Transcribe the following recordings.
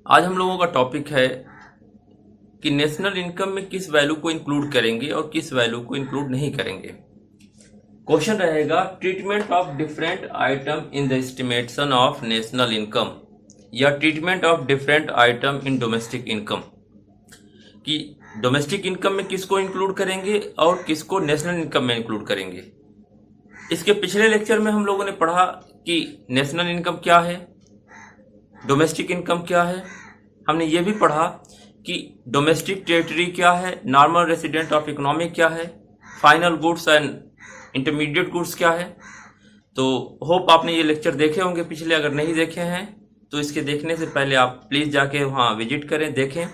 आज हम लोगों का टॉपिक है कि नेशनल इनकम में किस वैल्यू को इंक्लूड करेंगे और किस वैल्यू को इंक्लूड नहीं करेंगे। क्वेश्चन रहेगा treatment of different item in the estimation of national income या treatment of different item in domestic income, कि डोमेस्टिक इनकम में किसको इंक्लूड करेंगे और किसको नेशनल इनकम में इंक्लूड करेंगे। इसके पिछले लेक्चर में हम लोगों ने पढ़ा कि नेशनल इनकम क्या है, डोमेस्टिक इनकम क्या है। हमने ये भी पढ़ा कि डोमेस्टिक टेरिटरी क्या है, नॉर्मल रेसिडेंट ऑफ इकोनॉमी क्या है, final goods and intermediate goods क्या है। तो होप आपने ये लेक्चर देखे होंगे पिछले, अगर नहीं देखे हैं तो इसके देखने से पहले आप प्लीज़ जाके वहाँ विजिट करें, देखें,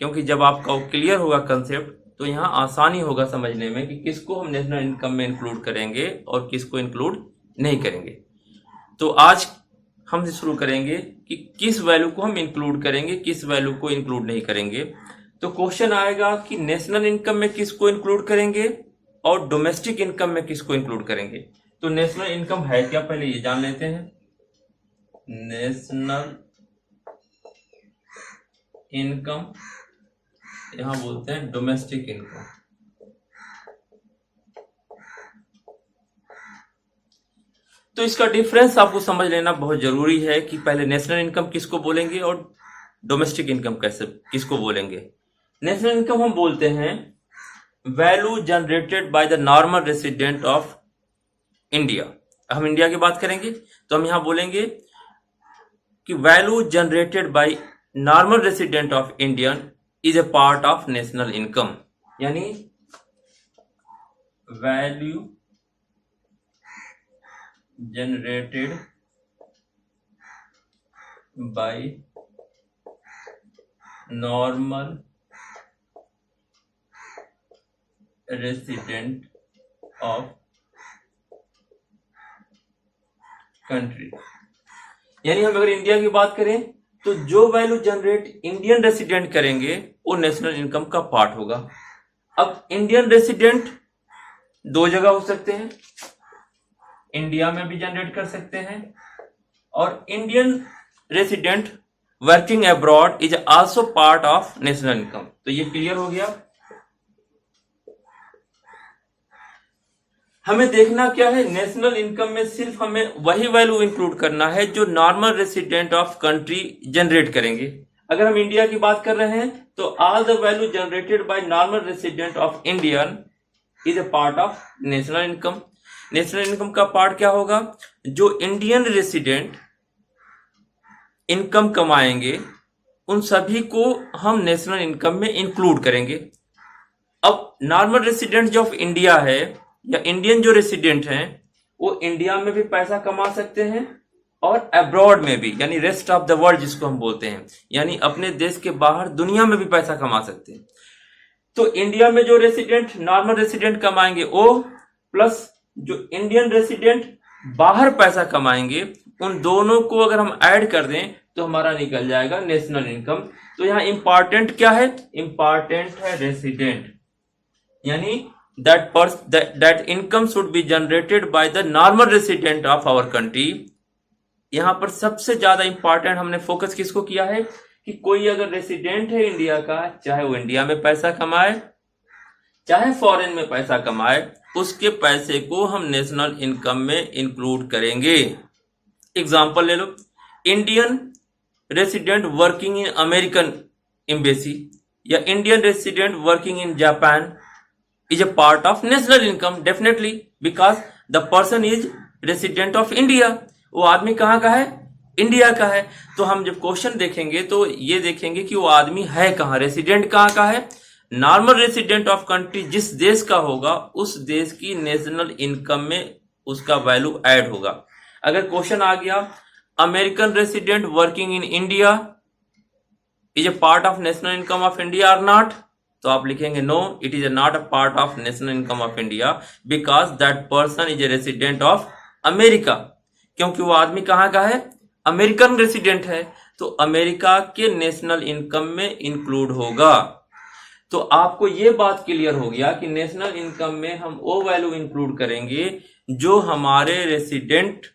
क्योंकि जब आपका क्लियर होगा कंसेप्ट तो यहाँ आसानी होगा समझने में कि किसको हम नेशनल इनकम में इंक्लूड करेंगे और किसको इंक्लूड नहीं करेंगे। तो आज हम शुरू करेंगे कि किस वैल्यू को हम इंक्लूड करेंगे, किस वैल्यू को इंक्लूड नहीं करेंगे। तो क्वेश्चन आएगा कि नेशनल इनकम में किसको इंक्लूड करेंगे और डोमेस्टिक इनकम में किसको इंक्लूड करेंगे। तो नेशनल इनकम है क्या, पहले ये जान लेते हैं। नेशनल इनकम यहां बोलते हैं डोमेस्टिक इनकम। तो इसका डिफरेंस आपको समझ लेना बहुत जरूरी है कि पहले नेशनल इनकम किसको बोलेंगे और डोमेस्टिक इनकम कैसे किसको बोलेंगे। नेशनल इनकम हम बोलते हैं value generated by the normal resident of India. हम इंडिया की बात करेंगे तो हम यहां बोलेंगे कि value generated by normal resident of Indian is a part of national income, यानी value generated by normal resident of country। यानी हम अगर इंडिया की बात करें तो जो वैल्यू जनरेट इंडियन रेसिडेंट करेंगे वो नेशनल इनकम का पार्ट होगा। अब इंडियन रेसिडेंट दो जगह हो सकते हैं, इंडिया में भी जनरेट कर सकते हैं और Indian resident working abroad is also part of national income. तो ये क्लियर हो गया। हमें देखना क्या है, नेशनल इनकम में सिर्फ हमें वही वैल्यू इंक्लूड करना है जो normal resident of country generate करेंगे। अगर हम इंडिया की बात कर रहे हैं तो all the value generated by normal resident of Indian is a part of national income. National income का पार्ट क्या होगा, जो इंडियन रेसिडेंट इनकम कमाएंगे उन सभी को हम नेशनल इनकम में इंक्लूड करेंगे। अब नॉर्मल रेसिडेंट जो ऑफ इंडिया है या इंडियन जो रेसिडेंट हैं वो इंडिया में भी पैसा कमा सकते हैं और अब्रॉड में भी, यानी रेस्ट ऑफ द वर्ल्ड जिसको हम बोलते हैं, यानी अपने देश के बाहर दुनिया में भी पैसा कमा सकते हैं। तो इंडिया में जो रेसिडेंट नॉर्मल रेसिडेंट कमाएंगे वो प्लस जो इंडियन रेसिडेंट बाहर पैसा कमाएंगे उन दोनों को अगर हम ऐड कर दें तो हमारा निकल जाएगा नेशनल इनकम। तो यहां इंपॉर्टेंट क्या है, इंपॉर्टेंट है रेसिडेंट, यानी that income should be generated by the normal resident of our country. यहां पर सबसे ज्यादा इंपॉर्टेंट हमने फोकस किसको किया है कि कोई अगर रेसिडेंट है इंडिया का, चाहे वो इंडिया में पैसा कमाए चाहे फॉरेन में पैसा कमाए, उसके पैसे को हम नेशनल इनकम में इंक्लूड करेंगे। एग्जांपल ले लो, Indian resident working in American embassy या Indian resident working in Japan is a part of national income definitely, because the person is resident of India. वो आदमी कहाँ का है, इंडिया का है। तो हम जब क्वेश्चन देखेंगे तो ये देखेंगे कि वो आदमी है कहाँ, रेसिडेंट कहाँ का है। नॉर्मल रेसिडेंट ऑफ कंट्री जिस देश का होगा उस देश की नेशनल इनकम में उसका वैल्यू ऐड होगा। अगर क्वेश्चन आ गया American resident working in India is a part of national income of India और नॉट, तो आप लिखेंगे no, it is not a part of national income of India because that person is a resident of America. क्योंकि वो आदमी कहाँ का है, अमेरिकन रेसिडेंट है, तो अमेरिका के नेशनल इनकम में इंक्लूड होगा। तो आपको ये बात क्लियर हो गया कि नेशनल इनकम में हम वो वैल्यू इंक्लूड करेंगे जो हमारे रेसिडेंट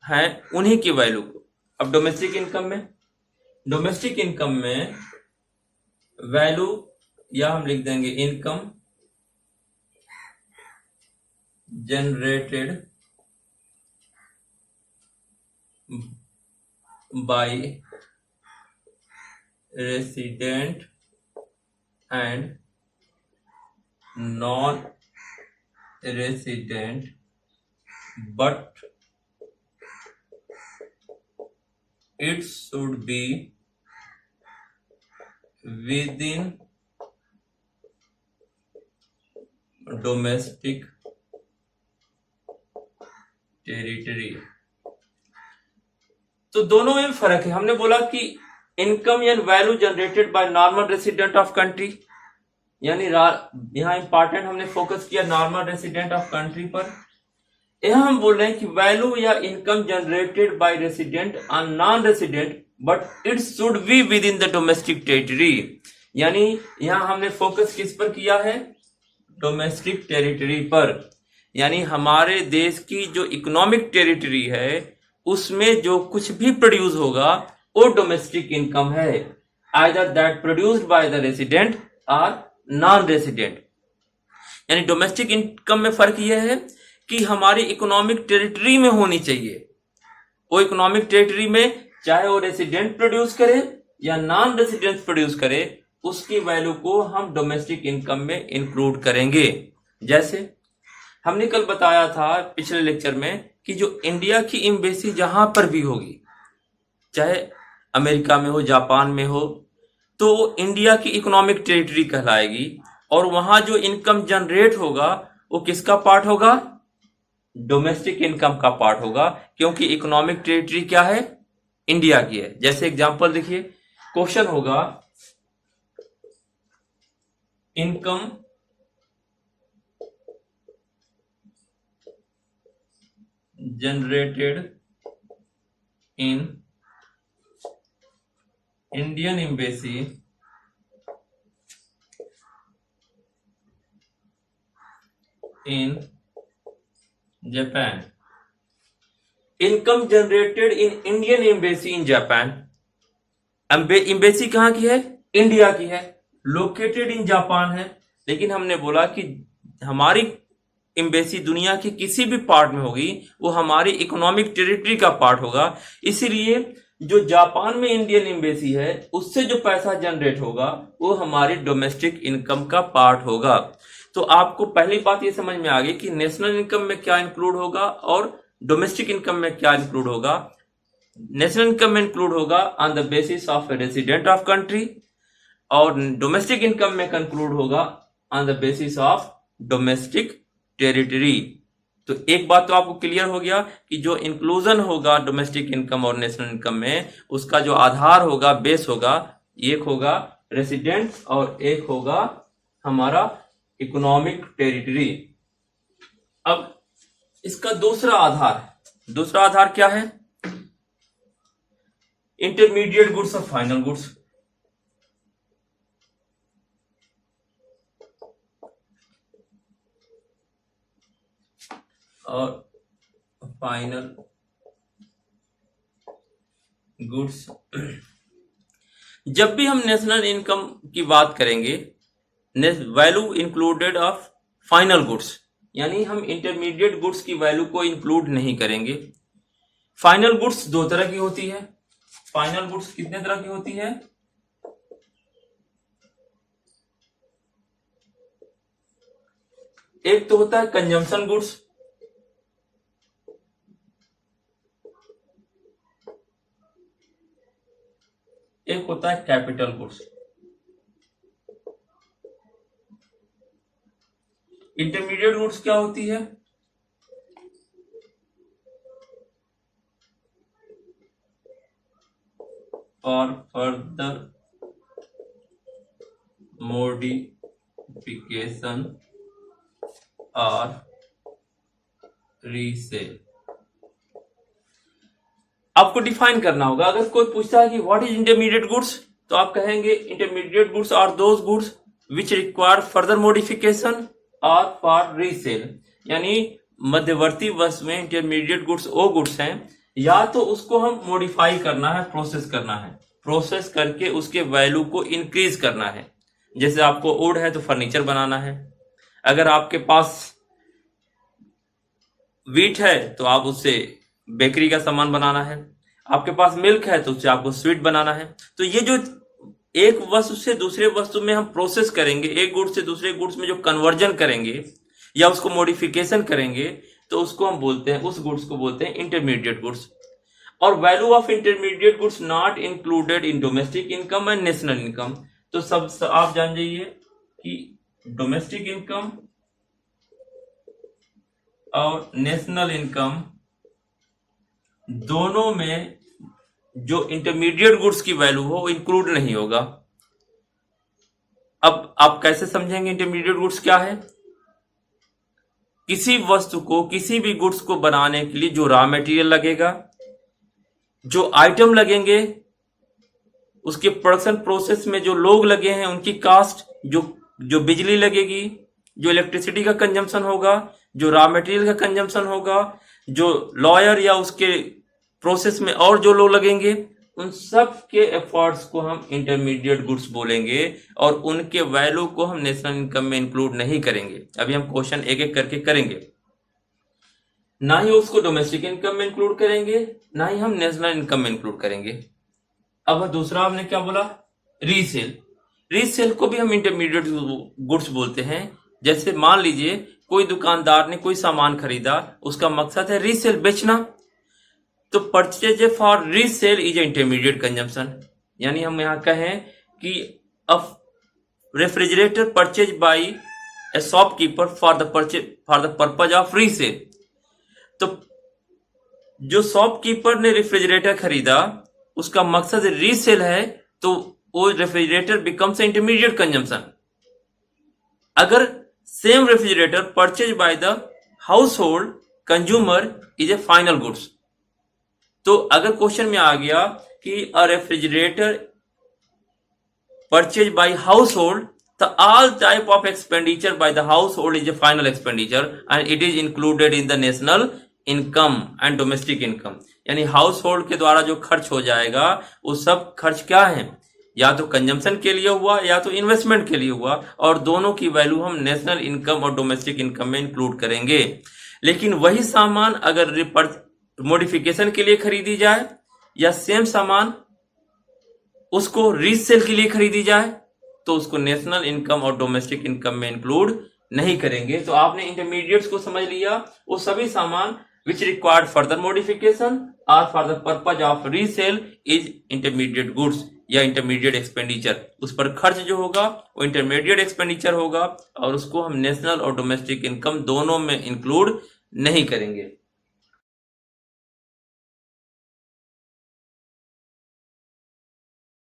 हैं उन्हीं की वैल्यू को। अब डोमेस्टिक इनकम में डोमेस्टिक इनकम में वैल्यू या हम लिख देंगे income generated by resident and non resident but it should be within domestic territory. तो दोनों में फर्क है। हमने बोला कि इनकम या value generated by normal resident of country, यानी यहां इंपॉर्टेंट हमने फोकस किया नॉर्मल रेसिडेंट ऑफ कंट्री पर। यहां हम बोल रहे हैं कि वैल्यू या इनकम जनरेटेड बाय रेसिडेंट और non resident but it should be with in the domestic territory, यानी यहां हमने फोकस किस पर किया है? डोमेस्टिक टेरिटरी पर। यानी हमारे देश की जो इकोनॉमिक टेरिटरी है उसमें जो कुछ भी प्रोड्यूस होगा वो डोमेस्टिक इनकम है, either that produced by the resident और नॉन रेसिडेंट। यानी डोमेस्टिक इनकम में फर्क यह है कि हमारी इकोनॉमिक टेरिटरी में होनी चाहिए। वो इकोनॉमिक टेरिटरी में चाहे वो रेसिडेंट प्रोड्यूस करे या नॉन रेसिडेंट प्रोड्यूस करे, उसकी वैल्यू को हम डोमेस्टिक इनकम में इंक्लूड करेंगे। जैसे हमने कल बताया था पिछले लेक्चर में कि जो इंडिया की एम्बेसी जहां पर भी होगी, चाहे अमेरिका में हो, जापान में हो, तो वो इंडिया की इकोनॉमिक टेरिटरी कहलाएगी और वहां जो इनकम जनरेट होगा वो किसका पार्ट होगा? डोमेस्टिक इनकम का पार्ट होगा, क्योंकि इकोनॉमिक टेरिटरी क्या है? इंडिया की है। जैसे एग्जांपल देखिए, क्वेश्चन होगा income generated in Indian embassy in Japan. Income generated in Indian embassy in Japan. Embassy कहां की है? इंडिया की है, लोकेटेड इन जापान है। लेकिन हमने बोला कि हमारी एम्बेसी दुनिया की किसी भी पार्ट में होगी वो हमारी इकोनॉमिक टेरिटरी का पार्ट होगा। इसीलिए जो जापान में इंडियन एम्बेसी है उससे जो पैसा जनरेट होगा वो हमारी डोमेस्टिक इनकम का पार्ट होगा। तो आपको पहली बात ये समझ में आ गई कि नेशनल इनकम में क्या इंक्लूड होगा और डोमेस्टिक इनकम में क्या इंक्लूड होगा। नेशनल इनकम में इंक्लूड होगा on the basis of A resident of country और डोमेस्टिक इनकम में कंक्लूड होगा on the basis of domestic territory. तो एक बात तो आपको क्लियर हो गया कि जो इंक्लूजन होगा डोमेस्टिक इनकम और नेशनल इनकम में, उसका जो आधार होगा, बेस होगा, एक होगा रेसिडेंट और एक होगा हमारा इकोनॉमिक टेरिटरी। अब इसका दूसरा आधार क्या है? इंटरमीडिएट गुड्स और फाइनल गुड्स। और फाइनल गुड्स। जब भी हम नेशनल इनकम की बात करेंगे, value included of final goods, यानी हम इंटरमीडिएट गुड्स की वैल्यू को इंक्लूड नहीं करेंगे। फाइनल गुड्स दो तरह की होती है। फाइनल गुड्स कितने तरह की होती है? एक तो होता है कंजम्पशन गुड्स, एक होता है कैपिटल गुड्स। इंटरमीडिएट गुड्स क्या होती है? फॉर फर्दर मॉडिफिकेशन और रीसेल। आपको डिफाइन करना होगा। अगर कोई पूछता है कि व्हाट इज इंटरमीडिएट गुड्स, तो आप कहेंगे intermediate goods are those goods which require further modification और फॉर रीसेल। यानी मध्यवर्ती वस्तु में इंटरमीडिएट गुड्स वो गुड्स हैं या तो उसको हम मॉडिफाई करना है, प्रोसेस करना है, प्रोसेस करके उसके वैल्यू को इंक्रीज करना है। जैसे आपको वुड है तो फर्नीचर बनाना है, अगर आपके पास व्हीट है तो आप उससे बेकरी का सामान बनाना है, आपके पास मिल्क है तो उससे आपको स्वीट बनाना है। तो ये जो एक वस्तु से दूसरे वस्तु में हम प्रोसेस करेंगे, एक गुड्स से दूसरे गुड्स में जो कन्वर्जन करेंगे या उसको मॉडिफिकेशन करेंगे, तो उसको हम बोलते हैं, उस गुड्स को बोलते हैं इंटरमीडिएट गुड्स। और value of intermediate goods not included in domestic income and national income. तो सब आप जान जाइए कि डोमेस्टिक इनकम और नेशनल इनकम दोनों में जो इंटरमीडिएट गुड्स की वैल्यू हो वो इंक्लूड नहीं होगा। अब आप कैसे समझेंगे इंटरमीडिएट गुड्स क्या है? किसी वस्तु को, किसी भी गुड्स को बनाने के लिए जो रॉ मटेरियल लगेगा, जो आइटम लगेंगे, उसके प्रोडक्शन प्रोसेस में जो लोग लगे हैं उनकी कास्ट, जो बिजली लगेगी, जो इलेक्ट्रिसिटी का कंजम्पशन होगा, जो रॉ मटेरियल का कंजम्पशन होगा, जो लॉयर या उसके प्रोसेस में और जो लोग लगेंगे, उन सब के एफर्ट्स को हम इंटरमीडिएट गुड्स बोलेंगे और उनके वैल्यू को हम नेशनल इनकम में इंक्लूड नहीं करेंगे। अभी हम क्वेश्चन एक एक करके करेंगे। ना ही उसको डोमेस्टिक इनकम में इंक्लूड करेंगे, ना ही हम नेशनल इनकम में इंक्लूड करेंगे। अब दूसरा आपने क्या बोला? रीसेल। रीसेल को भी हम इंटरमीडिएट गुड्स बोलते हैं। जैसे मान लीजिए कोई दुकानदार ने कोई सामान खरीदा, उसका मकसद है रीसेल, बेचना, तो purchase for resale is intermediate consumption. यानी हम यहां कहें कि a refrigerator purchase bye A shopkeeper for the purpose of resale. तो जो शॉपकीपर ने रेफ्रिजरेटर खरीदा, उसका मकसद रीसेल है, तो वो रेफ्रिजरेटर बिकम्स इंटरमीडिएट कंजम्पशन। अगर same refrigerator purchase by the household consumer is a final goods. तो अगर क्वेश्चन में आ गया कि a refrigerator purchase by household, तो all type of expenditure by the household is a final expenditure and it is included in the national income and domestic income. यानी household के द्वारा जो खर्च हो जाएगा वो सब खर्च क्या है? या तो कंजम्पशन के लिए हुआ या तो इन्वेस्टमेंट के लिए हुआ, और दोनों की वैल्यू हम नेशनल इनकम और डोमेस्टिक इनकम में इंक्लूड करेंगे। लेकिन वही सामान अगर मॉडिफिकेशन के लिए खरीदी जाए या सेम सामान उसको रीसेल के लिए खरीदी जाए, तो उसको नेशनल इनकम और डोमेस्टिक इनकम में इंक्लूड नहीं करेंगे। तो आपने इंटरमीडिएट्स को समझ लिया, वो सभी सामान which required further modification or for the purpose of resale is intermediate goods या intermediate expenditure। उस पर खर्च जो होगा वो intermediate expenditure होगा और उसको हम नेशनल और डोमेस्टिक इनकम दोनों में इंक्लूड नहीं करेंगे।